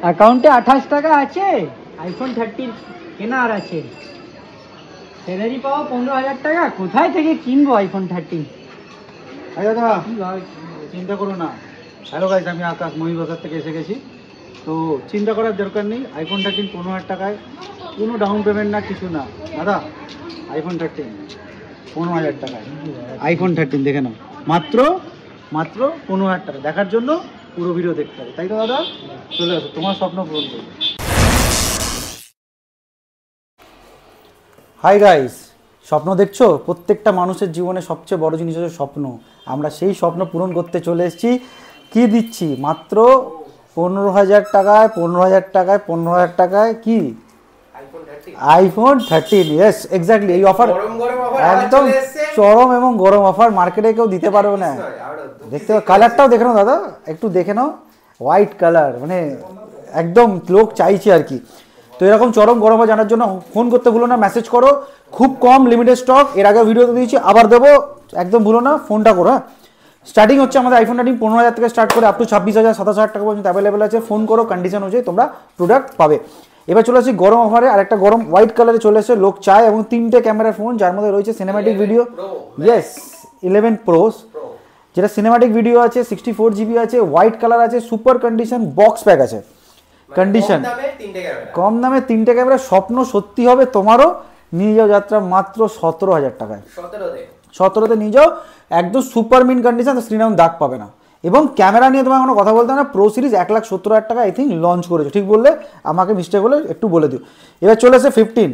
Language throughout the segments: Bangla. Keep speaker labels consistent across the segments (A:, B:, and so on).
A: অ্যাকাউন্টে 28 টাকা আছে, আইফোন 13 কেনার আছে, স্যালারি পাও 15,000 টাকা, কোথায় থেকে কিনবো আইফোন 13?
B: দাদা চিন্তা করো না। হ্যালো গাইস, আমি আকাশ মহিবাজার থেকে এসে গেছি। তো চিন্তা করার দরকার নেই, আইফোন 13 15,000 টাকায়, কোনো ডাউন পেমেন্ট না, কিছু না দাদা। আইফোন 13 15,000 টাকায় আইফোন 13 দেখে নাও, মাত্র 15,000 টাকা। দেখার জন্য পুরো ভিডিও দেখতে হবে, তাই তো দাদা? চলে আসো, তোমার স্বপ্ন পূরণ করবে। হাই গাইস, স্বপ্ন দেখছো? প্রত্যেকটা মানুষের জীবনে সবচেয়ে বড় জিনিস হচ্ছে স্বপ্ন। আমরা সেই স্বপ্ন পূরণ করতে চলে এসেছি। কি দিচ্ছি? মাত্র 15,000 টাকায়, 15,000 টাকায়, 15,000 টাকায় কি আইফোন 13। Yes, exactly. এই অফার একদম চরম এবং গরম অফার, মার্কেটে কেউ দিতে পারবে না। দেখতে পাও, কালারটাও দেখে নাও দাদা, একটু দেখে নাও, হোয়াইট কালার, মানে একদম লোক চাইছে আর কি। তো এরকম চরম গরম জানার জন্য ফোন করতে ভুলো না, মেসেজ করো। খুব কম, লিমিটেড স্টক, এর আগে ভিডিওতে দিয়েছি, আবার দেবো, একদম ভুলো না, ফোনটা করো। হ্যাঁ, স্টার্টিং হচ্ছে আমাদের আইফোন 13 15,000 থেকে স্টার্ট করে আপ টু 26,000 27,000 টাকা পর্যন্ত অ্যাভেলেবেল আছে। ফোন করো, কন্ডিশন অনুযায়ী তোমরা প্রোডাক্ট পাবে। এবার চলে আসছি গরম অফারে, আর একটা গরম হোয়াইট কালারে চলে এসে লোক চায়, এবং 3টে ক্যামেরার ফোন, যার মধ্যে রয়েছে সিনেম্যাটিক ভিডিও। ইয়েস, 11 Pro, যেটা সিনেম্যাটিক ভিডিও আছে, 64 GB আছে, হোয়াইট কালার আছে, সুপার কন্ডিশন, বক্স প্যাক আছে। কন্ডিশন কম দামে 3টে ক্যামেরা, স্বপ্ন সত্যি হবে তোমারও। নিয়ে যাও যাত্রা মাত্র 17,000 টাকায়। 17তে নিয়ে যাও, একদম সুপার মিন কন্ডিশন, স্ক্রিনে দাগ পাবে না। এবং ক্যামেরা নিয়ে তোমার কোনো কথা বলতে না, প্রো সিরিজ 1,70,000 টাকা আই থিঙ্ক লঞ্চ করেছে। ঠিক বললে, আমাকে মিস্টেক হলে একটু বলে দিও। এবার চলে এসে 15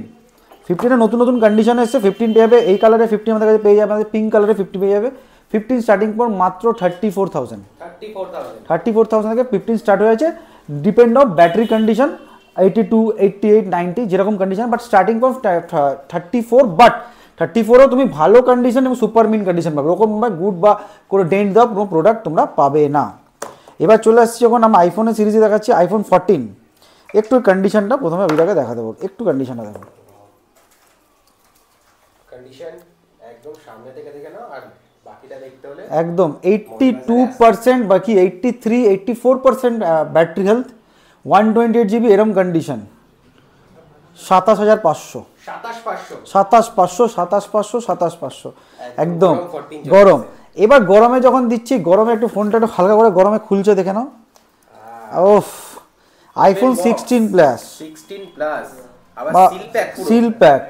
B: নতুন নতুন কন্ডিশন এসছে। 15 পেয়ে যাবে এই কালারে, 15 আমাদের কাছে পেয়ে যাবে, আমাদের পিঙ্ক কালারে 50 পেয়ে যাবে। 15 স্টার্টিং পর মাত্র 34,000 থেকে 15 স্টার্ট হয়েছে। ডিপেন্ড অফ ব্যাটারি কন্ডিশন, 82 88 90 যেরকম condition, but starting from 34। But 34ও তুমি ভালো কন্ডিশন এবং সুপার মিন কন্ডিশন পাবে, ওরকম গুড বা কোনো ডেন্ট দেওয়া কোনো প্রোডাক্ট তোমরা পাবে না। এবার চলে আসছি যখন আমরা আইফোনের সিরিজে দেখাচ্ছি আইফোন 14। একটু কন্ডিশনটা প্রথমে ওইটাকে দেখা দেবো, একটু কন্ডিশনটা দেখো।
C: কন্ডিশন একদম সামনে থেকে দেখে নাও, আর বাকিটা দেখতে হলে
B: একদম 82% বাকি 83 84% ব্যাটারি হেলথ, 128 GB এরম কন্ডিশন, 27,500 একদম গরম। এবার গরমে যখন দিচ্ছি, গরমে একটু ফোনটা একটু হালকা করে গরমে খুলছে দেখে নাও। ওফ, আইফোন 16 প্লাস
C: আবার
B: সিল প্যাক।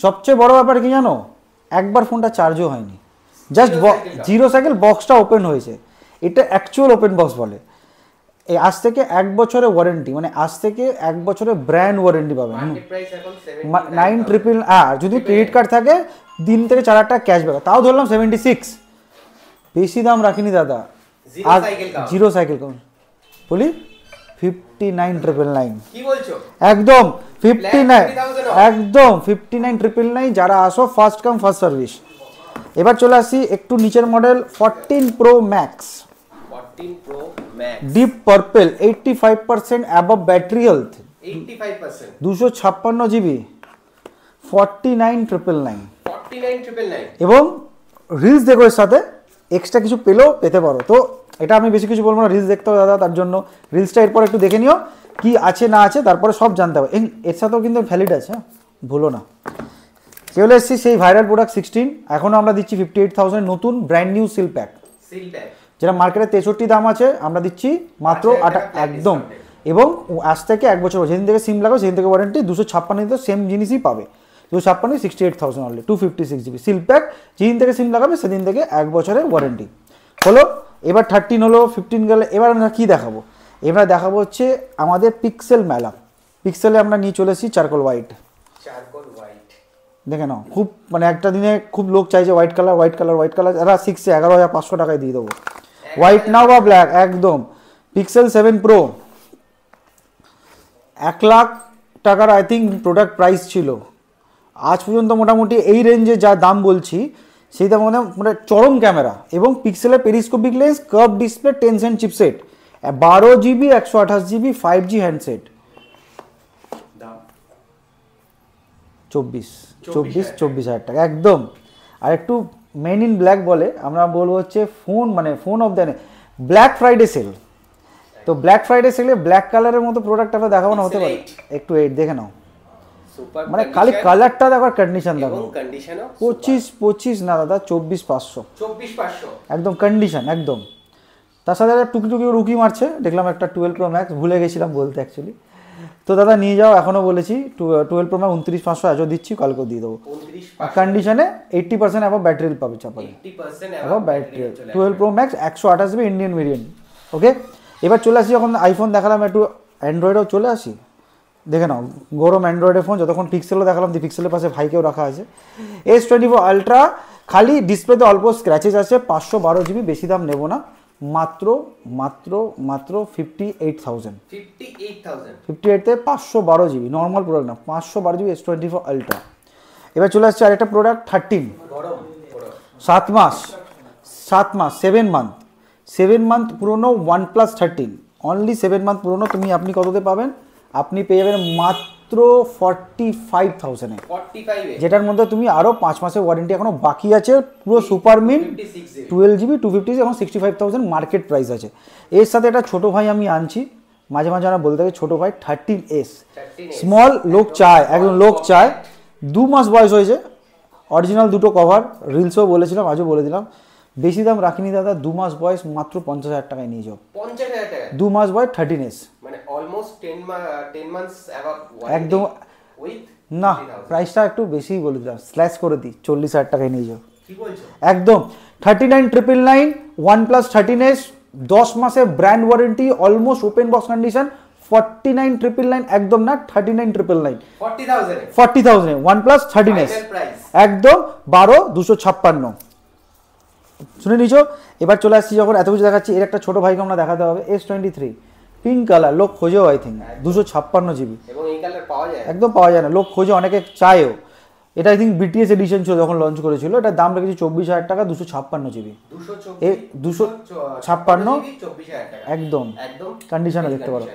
B: সবচেয়ে বড় ব্যাপার কি জানো, একবার ফোনটা চার্জও হয়নি, জাস্ট 0 সাইকেল বক্সটা ওপেন হয়েছে। এটা অ্যাকচুয়াল ওপেন বক্স বলে। এই আজ থেকে 1 বছরের ওয়ারেন্টি, মানে আজ থেকে 1 বছরের ব্র্যান্ড ওয়ারেন্টি পাবেন। 9,000, যদি ক্রেডিট কার্ড থাকে দিন থেকে 4,000 টাকা ক্যাশব্যাক, তাও ধরলাম 76। বেশি দাম রাখিনি দাদা। আর 0 সাইকেল বলি 59,999।
C: কি বলছো?
B: একদম 59, একদম 59,999। যারা আসো ফার্স্ট কাম ফার্স্ট সার্ভিস। এবার চলে আসি একটু নিচের model 14 Pro Max।
C: 14 Pro Max
B: deep purple, 85% above battery health,
C: 85%,
B: 256 GB, 49,999। এবং রিলস দেখো, এর সাথে এক্সট্রা কিছু পেলেও পেতে পারো। তো এটা আমি বেশি কিছু বলবো না, রিলস দেখতে হবে দাদা, তার জন্য রিলসটা এরপর একটু দেখে নিও কি আছে না আছে, তারপরে সব জানতে হবে। এর সাথেও কিন্তু ভ্যালিড আছে, ভুলো না। চলে এসেছি সেই ভাইরাল প্রোডাক্ট 16। এখনও আমরা দিচ্ছি 58,000 নতুন ব্র্যান্ড নিউ সিল প্যাক, যেটা মার্কেটে 63 দাম আছে, আমরা দিচ্ছি মাত্র 8 একদম। এবং আজ থেকে 1 বছর, যেদিন থেকে সিম লাগাও সেদিন থেকে ওয়ারেন্টি। 256 সেম জিনিসই পাবে, 256 68,000 অনলি, 256 GB সিল প্যাক। যেদিন থেকে সিম লাগাবে সেদিন থেকে 1 বছরের ওয়ারেন্টি হলো। এবার 13 হলো, 15 গেলে এবার আমরা কী দেখাবো? এবার দেখাবো হচ্ছে আমাদের পিক্সেল মেলা। পিক্সেলে আমরা নিয়ে চলে এসেছি চারকোল হোয়াইট। দেখে নাও, খুব মানে একটা দিনে খুব লোক চাইছে হোয়াইট কালার। এরা 11,500 টাকায় দিয়ে দেবো, হোয়াইট নাও বা ব্ল্যাক একদম। পিক্সেল 7 Pro 1 লাখ টাকার আই থিঙ্ক প্রোডাক্ট প্রাইস ছিল। আজ পর্যন্ত মোটামুটি এই রেঞ্জে যা দাম বলছি সেই দাম মানে চরম ক্যামেরা, এবং পিক্সেলের পেরিস্কোপিক লেন্স, কার্ভ ডিসপ্লে, 10 সেন্ট chipset, 12 GB 128 GB 5G handset, 24,000 টাকা একদম। আর একটু মেন ইন ব্ল্যাক বলে, আমরা বলবো হচ্ছে ফোন, মানে phone of the black Friday sale. তো ব্ল্যাক ফ্রাইডে সেলে ব্ল্যাক কালারের মতো প্রোডাক্ট আমরা দেখাবো না, হতে পারে? একটু 8 দেখে নাও,
C: সুপার
B: মানে খালি কালারটা দেখো আর কন্ডিশন দেখো।
C: এবং কন্ডিশনও
B: 25 না দাদা, 24,500
C: 24,500
B: একদম কন্ডিশন একদম। তার সাথে একটা টুকি রুকি মারছে দেখলাম, একটা 12 Pro Max ভুলে গেছিলাম বলতে অ্যাকচুয়ালি। তো দাদা নিয়ে যাও, এখনও বলেছি 12 Pro Max 29,500 আজও দিচ্ছি, কালকেও দিয়ে দেবো।
C: 29,500
B: কন্ডিশনে 80% অ্যাবভ ব্যাটারি পাবে চাপালে,
C: 80%
B: above battery. 12 Pro Max 128 GB Indian variant. Okay, এবার চলে আসি, যখন আইফোন দেখালাম একটু অ্যান্ড্রয়েডেও চলে আসি। দেখে নাও গরম অ্যান্ড্রয়েডের ফোন, যতক্ষণ পিক্সেলও দেখালাম, পিক্সেলের পাশে ভাইকেও রাখা আছে। S24 Ultra, খালি ডিসপ্লেতে অল্প স্ক্র্যাচেস আছে, 512 GB, বেশি দাম নেব না, মাত্র মাত্র মাত্র 58,000। 58তে 512 GB, নর্মাল প্রোডাক্ট না, 512 GB S24 Ultra। এবার চলে আসছে আরেকটা প্রোডাক্ট 13, 7 মাস 7 মান্থ পুরনো OnePlus 13, অনলি 7 মান্থ পুরনো। আপনি কততে পাবেন? আপনি পেয়ে যাবেন মাত্র 45,000-এ,
C: 45 এ,
B: যেটার মধ্যে তুমি আরও 5 মাসের ওয়ারেন্টি এখনো বাকি আছে, পুরো সুপার মিন 12 GB 256 এখন 65,000 মার্কেট প্রাইস আছে। এর সাথে একটা ছোটো ভাই আমি আনছি, মাঝে মাঝে আমরা বলতে থাকি ছোটো ভাই, 13S স্মল, লোক চায়, একদম লোক চায়। 2 মাস বয়স হয়েছে, অরিজিনাল দুটো কভার, রিলসও বলেছিলাম, আজও বলে দিলাম, বেশি দাম রাখিনি দাদা, 2 মাস বয়স, মাত্র 50,000 টাকায় নিয়ে যাও।
C: 50,000 টাকা,
B: 2 মাস বয়স 13S,
C: মানে অলমোস্ট 10 মান্থস অ্যাবাভ
B: একদম
C: উইথ
B: না, প্রাইসটা একটু বেশিই বলে দিলাম, স্ল্যাশ করে দিই, 40,000 টাকায় নিয়ে যাও।
C: কি বলছো?
B: একদম 39,999 OnePlus 13S, 10 মাসের brand warranty, almost open box condition, 49,999 একদম না, 39,999, 40,000 OnePlus 13S একদম 12,256 শুনে নিছো। এবার চলে আসছি, যখন এত কিছু দেখাচ্ছি, এর একটা ছোট ভাইকে আমরা দেখাতে হবে, S23 পিঙ্ক কালার, লোক খোঁজেও আই থিঙ্ক, 256 GB,
C: এবং এই কালার পাওয়া যায়,
B: একদম পাওয়া যায় না, লোক খোঁজে, অনেকে চায়ও। এটা আই থিঙ্ক BTS এডিশন ছিল যখন লঞ্চ করেছিল, এটার দাম রেখেছি 24,000 টাকা, 256 GB, 256 একদম কন্ডিশনে দেখতে পারো।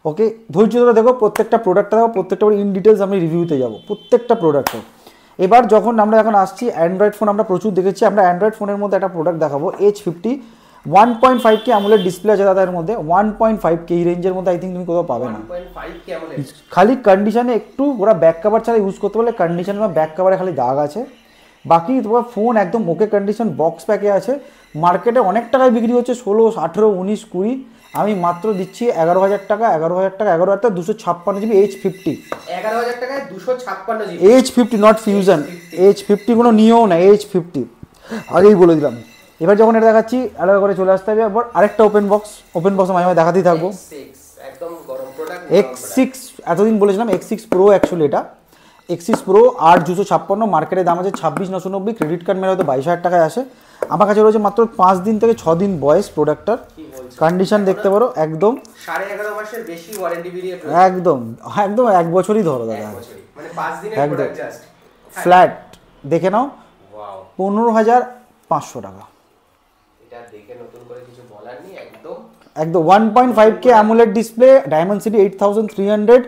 B: ওকে, ধৈর্য ধরে দেখো, প্রত্যেকটা প্রোডাক্টটা দেখো, প্রত্যেকটা ইন ডিটেলস আমি রিভিউতে যাবো প্রত্যেকটা প্রোডাক্টে। এবার যখন আমরা এখন আসছি অ্যান্ড্রয়েড ফোন, আমরা প্রচুর দেখেছি, আমরা অ্যান্ড্রয়েড ফোনের মধ্যে একটা প্রোডাক্ট দেখাবো, H50 1.5K আমলের ডিসপ্লে আছে দাদা, এর মধ্যে 1.5K এই রেঞ্জের মধ্যে আই থিঙ্ক তুমি কোথাও পাবে না। খালি কন্ডিশনে একটু, ওরা ব্যাক কভার ছাড়া ইউজ করতে পারলে, কন্ডিশনে বা ব্যাক কভারে খালি দাগ আছে, বাকি তোমার ফোন একদম ওকে কন্ডিশন, বক্স প্যাকে আছে। মার্কেটে অনেক টাকায় বিক্রি হচ্ছে, 16, 18, 19, 20, আমি মাত্র দিচ্ছি 11,000 টাকা, 256 GB H50,
C: 11,000 টাকায় 256 GB
B: H50 not fusion, H50 কোনো নিয়েও না, H50 আগেই বলে দিলাম। এবার যখন এটা দেখাচ্ছি, আলাদা করে চলে আসতে হবে আবার আরেকটা ওপেন বক্স মাঝে মাঝে দেখাতেই থাকবো।
C: একদম গরম প্রোডাক্ট,
B: X6 এতদিন বলেছিলাম, X6 Pro অ্যাকচুয়ালি এটা X6 Pro 8,256, মার্কেটের দাম আছে 26,990, ক্রেডিট কার্ড মেরে হয়তো 22,000 টাকায় আসে। আমার কাছে রয়েছে মাত্র 5 দিন থেকে 6 দিন বয়স প্রোডাক্টটার, কন্ডিশন দেখতে পারো, একদম
C: 11.5 মাসের বেশি ওয়ারেন্টি পিরিয়ড,
B: একদম 1 বছরই ধরো দাদা,
C: মানে 5 দিনের
B: একদম
C: প্রোডাক্ট জাস্ট
B: ফ্ল্যাট দেখে নাও,
C: ওয়াও,
B: 15,500 টাকা,
C: এটা দেখে নতুন করে কিছু বলার নেই,
B: একদম 1.5K AMOLED ডিসপ্লে, Dimensity 8300,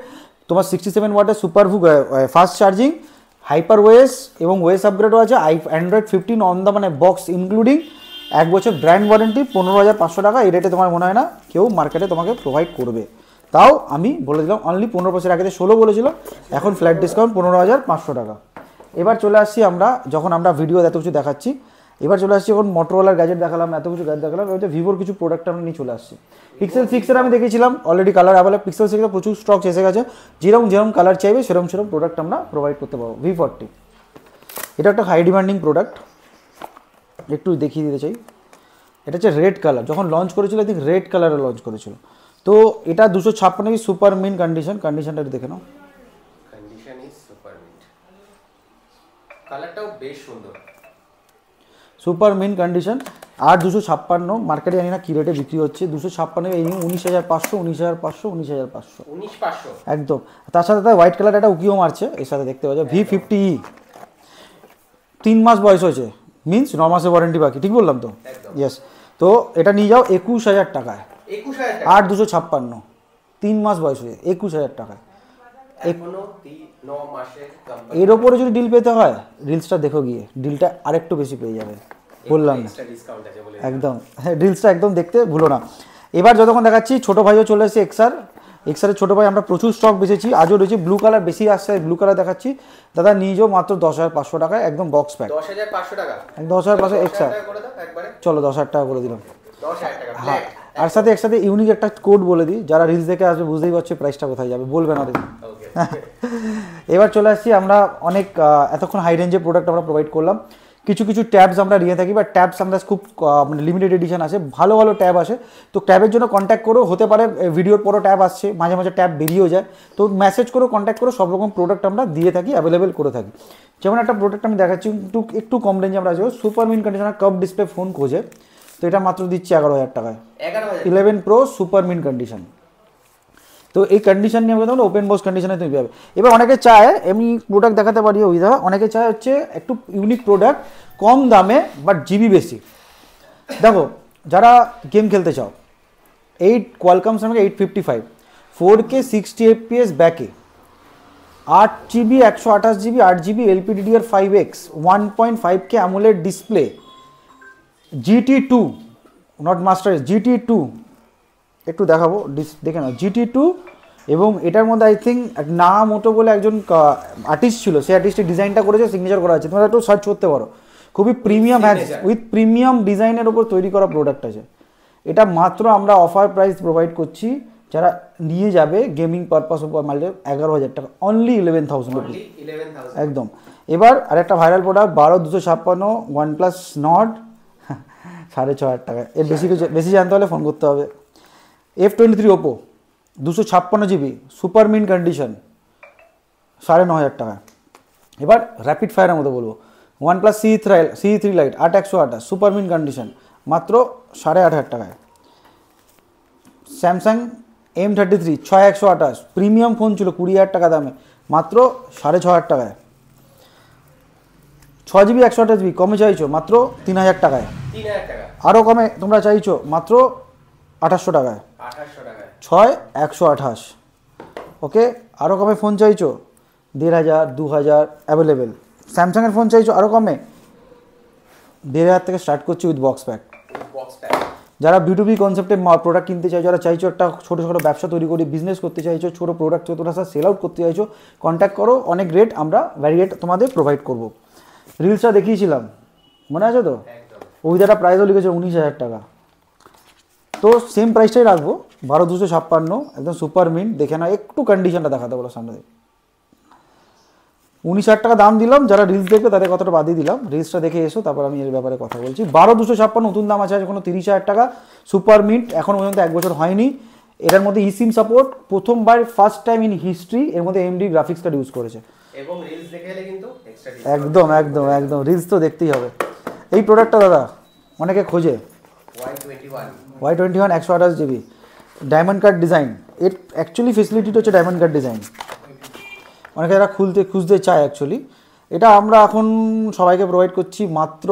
B: তোমার 67 ওয়াটের super fast charging, hyper OS এবং ওএস আপগ্রেডও আছে, অ্যান্ড্রয়েড 15 অন দ্য, মানে বক্স ইনক্লুডিং, 1 বছর ব্র্যান্ড ওয়ারেন্টি, 15,500 টাকা। এই রেটে তোমার মনে হয় না কেউ মার্কেটে তোমাকে প্রোভাইড করবে, তাও আমি বলে দিলাম অনলি 15 বছর আগে 16 বলেছিল, এখন ফ্ল্যাট ডিসকাউন্ট 15,500 টাকা। এবার চলে আসছি আমরা, যখন আমরা ভিডিও এত কিছু দেখাচ্ছি, এবার চলে আসছি এখন মোটরোলার গ্যাজেট দেখালাম, এত কিছু গ্যাজেট দেখালাম, এবার ভিভোর কিছু প্রোডাক্ট আমরা নিয়ে চলে আসছি। পিক্সেল 6 আমি দেখেছিলাম অলরেডি, কালার অ্যাভেলেবল, পিক্সেল 6 প্রচুর স্টক এসে গেছে, যেরকম কালার চাইবে সেরকম প্রোডাক্ট আমরা প্রোভাইড করতে পারবো। V40 এটা একটা হাই ডিমান্ডিং প্রোডাক্ট, একটু দেখিয়ে দিতে চাই। এটা হচ্ছে রেড কালার, যখন লঞ্চ করেছিল আই থিঙ্ক রেড কালারে লঞ্চ করেছিল, তো এটা 256 সুপার মিন কন্ডিশনটা দেখে নাও,
C: কন্ডিশন ইজ সুপার মিন্ট, কালারটাও বেশ সুন্দর,
B: সুপার মিন কন্ডিশন। আর 256 মার্কেটে জানি না কী রেটে বিক্রি হচ্ছে, 256 এই 19,500, 19,500 একদম। তার সাথে তার হোয়াইট কালার একটা উকিও মারছে এর সাথে, দেখতে পাচ্ছ V50, 3 মাস বয়স হয়েছে, মিনস 9 মাসের ওয়ারেন্টি বাকি, ঠিক বললাম তো? ইয়েস। তো এটা নিয়ে যাও 21,000 টাকায়, 8,256, 3 মাস বয়স হয়েছে, 21,000 টাকায়। এর ওপরে যদি ডিল পেতে হয়, রিলসটা দেখো গিয়ে, ডিলটা আরেকটু বেশি পেয়ে যাবে, বললাম না একদম, হ্যাঁ রিলসটা একদম দেখতে ভুলো না। এবার যতক্ষণ দেখাচ্ছি ছোটো ভাইও চলে এসেছে এক্সারের ছোটো ভাই আমরা প্রচুর স্টক বেঁচেছি, আজও রয়েছে। ব্লু কালার বেশি আসছে, ব্লু কালার দেখাচ্ছি দাদা, নিজেও মাত্র 10,500 টাকায় একদম বক্স প্যাক।
C: 10,500 টাকা,
B: 10,500 এক্সার,
C: করে দাও একবারে।
B: চলো 10,000 টাকা করে দিলাম।
C: 10,000 টাকা
B: হ্যাঁ, আর সাথে একসাথে ইউনিক একটা কোড বলে দিই, যারা রিলস দেখে আসবে বুঝতেই পারছে প্রাইসটা কোথায় যাবে, বলবে না দেখুন। এবার চলে আসছি আমরা অনেক এতক্ষণ হাই রেঞ্জের প্রোডাক্ট আমরা প্রোভাইড করলাম। কিছু কিছু ট্যাবস আমরা নিয়ে থাকি, বা ট্যাবস আমরা খুব মানে লিমিটেড এডিশন আছে, ভালো ভালো ট্যাব আসে। তো ট্যাবের জন্য কন্ট্যাক্ট করো, হতে পারে ভিডিওর পরও ট্যাব আসছে, মাঝে মাঝে ট্যাব বেরিয়েও যায়, তো মেসেজ করো, কন্ট্যাক্ট করো, সব রকম প্রোডাক্ট আমরা দিয়ে থাকি, অ্যাভেলেবেল করে থাকি। যেমন একটা প্রোডাক্ট আমি দেখাচ্ছি একটু কম রেঞ্জে আমরা আছে, super mint conditioner curve display phone খোঁজে, তো এটা মাত্র দিচ্ছি 11,000 টাকায়। 11 প্রো সুপার মিন কন্ডিশন। তো এই কন্ডিশন নিয়ে কথা হলো ওপেন বক্স কন্ডিশনে তুমি পাবে। এবার অনেকে চায়, এমনি প্রোডাক্ট দেখাতে পারি ওইটা, অনেকে চায় হচ্ছে একটু ইউনিক প্রোডাক্ট কম দামে বাট জিবি বেশি। দেখো যারা গেম খেলতে চাও, 8 কোয়ালকম স্ন্যাপড্রাগন 855 4K 60 FPS ব্যাকে, 8GB 128GB 8GB LPDDR5X 1.5K AMOLED display, GT2 not master, GT2 একটু দেখাবো, দেখে নাও GT2। এবং এটার মধ্যে আই থিঙ্ক নাম মোটো বলে একজন আর্টিস্ট ছিল, সেই আর্টিস্টের ডিজাইনটা করেছে, সিগনেচার করা আছে, তোমরা একটু সার্চ করতে পারো। খুবই প্রিমিয়াম উইথ প্রিমিয়াম ডিজাইনের ওপর তৈরি করা প্রোডাক্ট আছে। এটা মাত্র আমরা অফার প্রাইস প্রোভাইড করছি, যারা নিয়ে যাবে গেমিং পারপাস উপর মারলে 11,000 টাকা, অনলি 11,000 রুপিস একদম। এবার আরেকটা ভাইরাল প্রোডাক্ট 12-256 OnePlus Nord 6,500 টাকা। এর বেশি জানতে হলে ফোন করতে হবে। F23 Oppo 256GB super mint condition 9,500 টাকা। এবার র্যাপিড ফায়ারের মতো বলবো, OnePlus CE3 Lite 8/128 super mint condition মাত্র 8,500 টাকায়। স্যামসাং M33 6/128 প্রিমিয়াম ফোন ছিল 20,000 টাকা দামে, মাত্র 6,500 টাকায়। 6GB 128GB কমে চাইছো মাত্র 3,000 টাকায়।
C: 3,000 টাকা
B: আরও কমে তোমরা চাইছো মাত্র 2,800 টাকায়। 6/128 ওকে। আরও কমে ফোন চাইছো 1,500 2,000 অ্যাভেলেবেল। স্যামসাংয়ের ফোন চাইছো আরও কমে 1,500 থেকে স্টার্ট করছি উইথ বক্স প্যাক। যারা B2B কনসেপ্টে প্রোডাক্ট কিনতে চাইছো, যারা চাইছো একটা ছোটো ছোটো ব্যবসা তৈরি করে বিজনেস করতে চাইছো, ছোটো প্রোডাক্ট তোমরা সেল আউট করতে চাইছো, কন্ট্যাক্ট করো, অনেক রেট আমরা ভ্যারিয়েট তোমাদের প্রোভাইড করবো। রিলসটা দেখিয়েছিলাম মনে আছে তো, ওই দাদা প্রাইসও লিখেছে 19,000 টাকা, তো সেম প্রাইসটাই রাখবো 12,256 একদম সুপার মিন্ট। দেখে না একটু কন্ডিশনটা দেখাতে বলো সামনে থেকে। 19,000 টাকা দাম দিলাম, যারা রিলস দেখবে তাদের কতটা বাদই দিলাম, রিলসটা দেখে এসো তারপর আমি এর ব্যাপারে কথা বলছি। 12,256 নতুন দাম আছে কোনো 30,000 টাকা সুপার মিন্ট, এখন পর্যন্ত 1 বছর হয়নি। এটার মধ্যে ইসিম সাপোর্ট, প্রথমবার ফার্স্ট টাইম ইন হিস্ট্রি এর মধ্যে AMD গ্রাফিক্স কার্ড ইউজ করেছে।
C: এবং রিলস দেখে এলে কিন্তু এক্সট্রা
B: একদম একদম একদম রিলস তো দেখতেই হবে। এই প্রোডাক্টটা দাদা অনেকে খোঁজে, Y21 128GB diamond cut design. এর অ্যাকচুয়ালি ফেসিলিটিটা হচ্ছে ডায়মন্ড কাট ডিজাইন, অনেকে যারা খুঁজতে চায় অ্যাকচুয়ালি। এটা আমরা এখন সবাইকে প্রোভাইড করছি মাত্র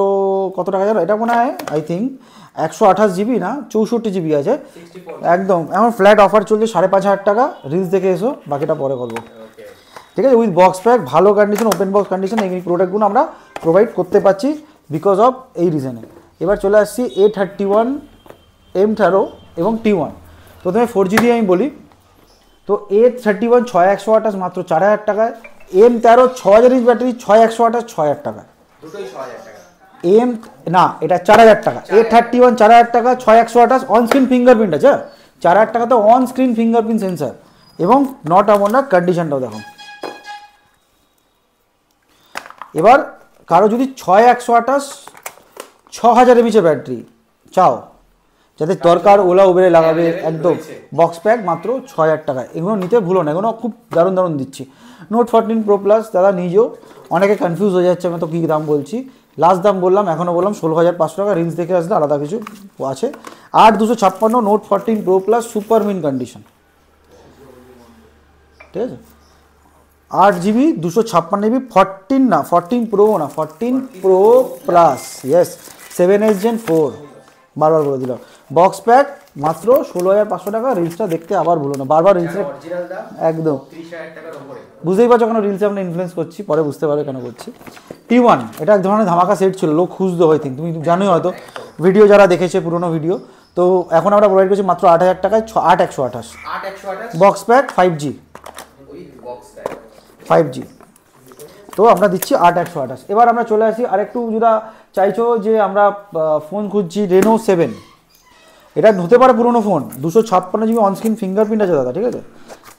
B: কত টাকা জানো, এটা মনে হয় আই থিঙ্ক 128GB না 64GB আছে একদম। এখন ফ্ল্যাট অফার চলছে 5,500 টাকা। রিলস দেখে এসো, বাকিটা পরে করবো, ঠিক আছে। উইথ বক্স প্যাক, ভালো কন্ডিশন, ওপেন বক্স কন্ডিশন, এই প্রোডাক্টগুলো আমরা প্রোভাইড করতে পারছি বিকজ অফ এই রিজনে। এবার চলে আসছি A31 M13 এবং T1। প্রথমে 4G দিয়ে আমি বলি, তো A31 6/128 মাত্র 4,000 টাকায়। M13 6,000 ইঞ্চ ব্যাটারি 6/128 6,000 টাকায়। না এটা 4,000 টাকা। A31 4,000 টাকা 6/128 অন স্ক্রিন ফিঙ্গারপ্রিন্ট আছে, 4,000 টাকাতে অন স্ক্রিন ফিঙ্গারপ্রিন্ট সেন্সার এবং নট আমন না কন্ডিশনটাও দেখো। এবার কারো যদি 6/128 6,000 mAh ব্যাটারি চাও, যাদের দরকার ওলা উবেরে লাগাবে, একদম বক্স প্যাক মাত্র 6,000 টাকায়। এগুলো নিতে ভুলো না, এগুলো খুব দারুণ দারুণ দিচ্ছি। Note 14 Pro Plus দাদা নিজেও অনেকে কনফিউজ হয়ে যাচ্ছে, আমি তো কী দাম বলছি, লাস্ট দাম বললাম, এখনও বললাম 16,500 টাকা। রিলস দেখে আসলে আলাদা কিছু আছে। 8,256 Note 14 Pro Plus super mint condition, ঠিক আছে। 8GB 256GB 14 না 14 Pro না 14 Pro Plus, yes 7H Gen 4 বারবার বলে দিলাম। বক্স প্যাক মাত্র 16,500 টাকা। রিলসটা দেখতে আবার ভুলো না, বারবার রিলসে একদম বুঝতেই পারছো কেন রিলসে আমরা ইনফ্লুয়েন্স করছি, পরে বুঝতে পারবে কেন করছি। T1 এটা এক ধরনের ধামাকা সেট ছিল, লোক খুঁজতে হয়, তুমি জানোই হয়তো ভিডিও যারা দেখেছে পুরোনো ভিডিও, তো এখন আমরা প্রোভাইড করছি মাত্র 8,000 টাকায় 8,128
C: 8,128
B: বক্স প্যাক 5G
C: ওই বক্স প্যাক
B: 5G। তো আমরা দিচ্ছি 8,128। এবার আমরা চলে আসি আরেকটু, যেটা চাইছো যে আমরা ফোন খুঁজছি রেনো 7, এটা হতে পারে পুরোনো ফোন, 256 GB অনস্ক্রিন ফিঙ্গারপ্রিন্ট আছে দাদা, ঠিক আছে,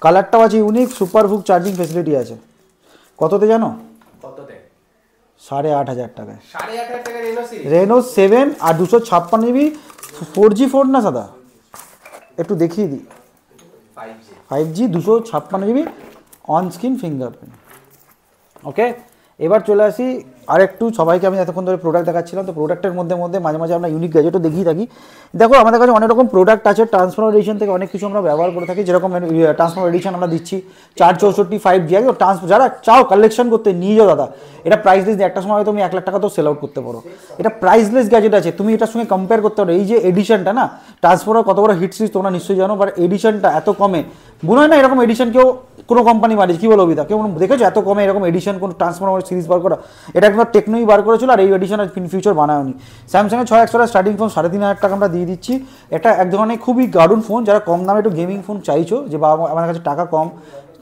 B: কালারটাও আছে unique, super hook charging facility আছে। কততে জানো?
C: কততে?
B: 8,500 টাকায়
C: 8,500 টাকা রেনো সিরিজ
B: রেনো 7 আর 256 GB 4G ফোন না দাদা, একটু দেখিয়ে দিই। 5G 256 GB onscreen fingerprint. ওকে, এবার চলে আসি আরেকটু, সবাইকে আমি এতক্ষণ ধরে প্রোডাক্ট দেখাচ্ছিলাম, তো প্রোডাক্টের মধ্যে মাঝে মাঝে আমরা ইউনিক গ্যাজেটও দেখিয়ে থাকি। দেখো আমাদের কাছে অনেক রকম প্রোডাক্ট আছে, ট্রান্সফর্মার এডিশন থেকে অনেক কিছু আমরা ব্যবহার করে থাকি, যেরকম ট্রান্সফর্মার এডিশন আমরা দিচ্ছি 464 5G, যারা চাও কালেকশন করতে নিয়ে যাও দাদা, এটা প্রাইসলেস, একটা সময় তুমি 1 লাখ টাকা তো সেল আউট করতে পারো, এটা প্রাইসলেস গ্যাজেট আছে, তুমি এটার সঙ্গে কম্পেয়ার করতে পারো। এই যে এডিশনটা না, ট্রান্সফর্মার কত বড় হিট সিরিজ তোমরা নিশ্চয়ই জানো, বাট এডিশনটা এত কমে মনে হয় না এরকম এডিশন কেউ কোনো কোম্পানি মারিয়েছে, কি বলো অভিদা, কেউ দেখেছো এত কমে এরকম এডিশন কোনো ট্রান্সফর্মার সিরিজ বার করা? এটা একবার টেকনোই বার করেছিল, আর এই এডিশন ইন ফিউচার বানায়নি। স্যামসাংয়ের 6100 স্টার্টিং ফোন 3,500 টাকা আমরা দিয়ে দিচ্ছি। এটা এক ধরনের খুবই দারুণ ফোন, যারা কম দামে একটু গেমিং ফোন চাইছো, যে বাবা আমাদের কাছে টাকা কম,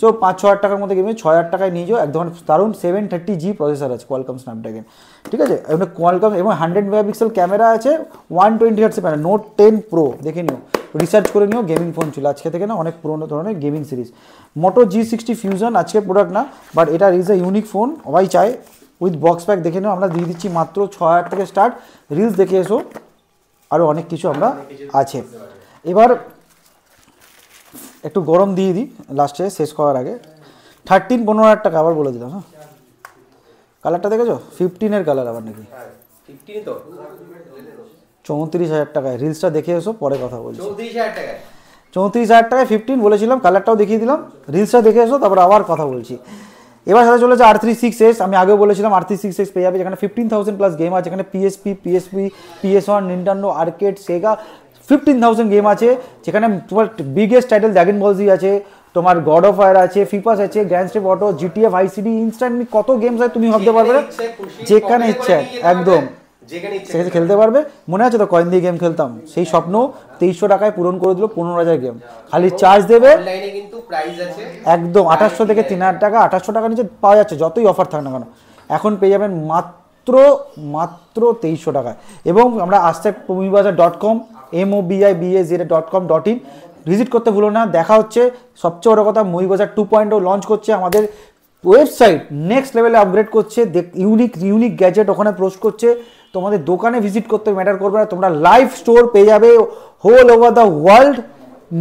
B: তো 5-6 টাকার মধ্যে গেমিং 6,000 টাকায় নিয়ে যাও। এক ধরনের দারুণ 730G প্রসেসর আছে, কোয়ালকম স্ন্যাপড্রাগন, ঠিক আছে, এমনি কোয়ালকম, এবং 100 মেগাপিক্সেল ক্যামেরা আছে, 120 হার্টজ প্যানেল, নোট 10 প্রো দেখে নিও, রিসার্চ করে নিও, গেমিং ফোন ছিল আজকে থেকে না, অনেক পুরোনো ধরনের গেমিং সিরিজ। মোটো G60 ফিউশন আজকে প্রোডাক্ট না, বাট এটা ইজ এ ইউনিক ফোন, সবাই চায়। উইথ বক্স প্যাক দেখে নিও, আমরা দিয়ে দিচ্ছি মাত্র 6,000 থেকে স্টার্ট। রিলস দেখে এসো, আরও অনেক কিছু আমরা আছে। এবার একটু গরম দিয়ে দিই লাস্টে শেষ করার আগে। 13 15,000 টাকা আবার বলে দিলাম। হ্যাঁ, কালারটা দেখেছো? 15-এর কালার আবার নাকি,
C: 15 তো
B: 34,000 টাকায়। রিলসটা দেখে এসো, পরে কথা বলছি।
C: 34,000 টাকায়
B: 34,000 টাকায় 15 বলেছিলাম, কালারটাও দেখিয়ে দিলাম, রিলসটা দেখে এসো, তারপর আবার কথা বলছি। এবার সাথে চলেছে R36s, আমি আগেও বলেছিলাম R36s পেয়ে যাবে, যেখানে 15,000 প্লাস গেম আছে, যেখানে PSP PS1 Nintendo arcade Sega 15,000 game আছে, যেখানে তোমার biggest title Dragon Ball Z আছে, তোমার গড অফ ওয়ার আছে, ফিফাস আছে, Grand Theft Auto, GTA Vice City, instant, কত গেমস আছে তুমি ভাবতে পারবে না, যেখানে ইচ্ছে একদম সেখানে খেলতে পারবে। মনে আছে তো কয়েন দিয়ে গেম খেলতাম, সেই স্বপ্ন 2300 টাকায় পূরণ করে দিল, 15,000 গেম, খালি চার্জ দেবে।
C: অনলাইনে কিন্তু প্রাইস আছে
B: একদম 2,800 থেকে 3,000 টাকা, 2,800 টাকা নিচে পাওয়া যাচ্ছে, যতই অফার থাক না কেন, এখন পেয়ে যাবেন মাত্র 2300 টাকায়। এবং আমরা আসতে mobibazaar.com mobibazaar.com.in ভিজিট করতে ভুলো না। দেখা হচ্ছে, সবচেয়ে বড় কথা, মোবিবাজার 2.0 লঞ্চ করছে, আমাদের ওয়েবসাইট নেক্সট লেভেলে আপগ্রেড করছে, ইউনিক গ্যাজেট ওখানে পোস্ট করছে, তোমাদের দোকানে ভিজিট করতে ম্যাটার করবে না, তোমরা লাইভ স্টোর পেয়ে যাবে whole over the world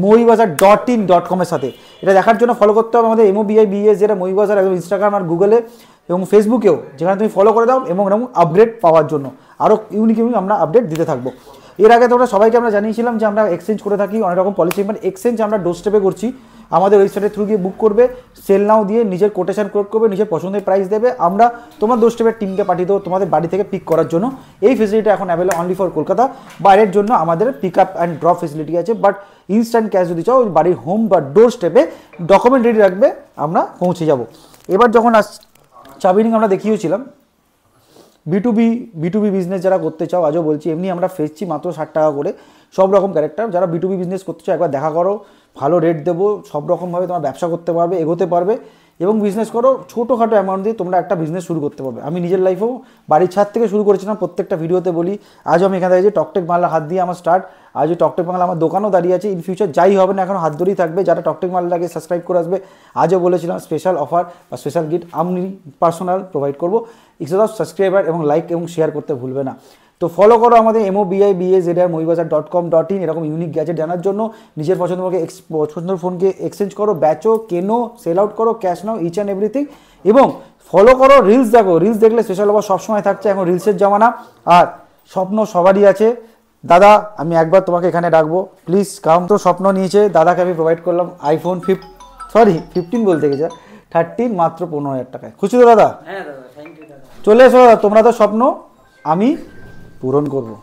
B: mobibazaar.in.com এর সাথে। এটা দেখার জন্য ফলো করতে হবে আমাদের MOBIBAZ যেটা মোবিবাজার, একদম ইনস্টাগ্রাম আর গুগলে এবং ফেসবুকেও, যেখানে তুমি ফলো করে দাও, এবং এরকম আপডেট পাওয়ার জন্য আরও ইউনিক আমরা আপডেট দিতে থাকবো। এর আগে তোমরা সবাইকে আমরা জানিয়েছিলাম যে আমরা এক্সচেঞ্জ করে থাকি, অনেক রকম পলিসি, বাট এক্সচেঞ্জ আমরা ডোর স্টেপে করছি, আমাদের ওয়েবসাইটের থ্রু গিয়ে বুক করবে, সেল নাও দিয়ে নিজের কোটেশন কোড করবে, নিজের পছন্দের প্রাইস দেবে, আমরা তোমার ডোর স্টেপের টিমকে পাঠিয়ে দেবো তোমাদের বাড়ি থেকে পিক করার জন্য। এই ফেসিলিটি এখন অ্যাভেলেবল অনলি ফর কলকাতা। বাইরের জন্য আমাদের pick up and drop facility আছে, বাট ইনস্ট্যান্ট ক্যাশ যদি চাও, বাড়ির হোম বা ডোর স্টেপে ডকুমেন্ট রেডি রাখবে, আমরা পৌঁছে যাব। এবার যখন চাবিরিং আমরা দেখিয়েছিলাম, B2B বিজনেস যারা করতে চাও, আজও বলছি, এমনি আমরা ফেসছি মাত্র 60 টাকা করে, সব রকম ক্যারেক্টার। যারা B2B বিজনেস করতে চাও, একবার দেখা করো, ভালো রেট দেবো, সব রকমভাবে তোমার ব্যবসা করতে পারবে, এগোতে পারবে, এবং বিজনেস করো, ছোটোখাটো অ্যামাউন্ট দিয়ে তোমরা একটা বিজনেস শুরু করতে পারবে। আমি নিজের লাইফেও বাড়ির ছাদ থেকে শুরু করেছিলাম, প্রত্যেকটা ভিডিওতে বলি। আজও আমি এখানে দাঁড়িয়ে টকটেক বাংলা হাত দিয়ে আমার স্টার্ট, আজও টকটেক বাংলা আমার দোকানও দাঁড়িয়ে আছে, ইন ফিউচার যাই হবে না এখন হাত ধরেই থাকবে। যারা টকটেক বাংলাকে সাবস্ক্রাইব করে আসবে, আজও বলেছিলাম স্পেশাল অফার বা স্পেশাল গিফট আমি পার্সোনাল প্রোভাইড করবো। ইনস্টাগ্রাম সাবস্ক্রাইবার এবং লাইক এবং শেয়ার করতে ভুলবে না। তো ফলো করো আমাদের MOBIBAZAR mobibazaar.com.in এরকম ইউনিক গ্যাজেট জানার জন্য। নিজের পছন্দের ফোনকে এক্সচেঞ্জ করো, বেচো, কেনো, সেল আউট করো, ক্যাশ নাও, ইচ অ্যান্ড এভরিথিং। এবং ফলো করো, রিলস দেখো, রিলস দেখলে স্পেশাল অফার সবসময় থাকছে, এখন রিলসের জামানা। আর স্বপ্ন সবারই আছে দাদা, আমি একবার তোমাকে এখানে ডাকবো, প্লিজ কাম। তো স্বপ্ন নিয়েছে, দাদাকে আমি প্রোভাইড করলাম iPhone 15 বলতে গেছে 13 মাত্র 15,000 টাকায়। খুশি তো দাদা?
A: হ্যাঁ দাদা, থ্যাংক ইউ দাদা।
B: চলে এসো দাদা, তোমরা তো স্বপ্ন আমি পূরণ করবো।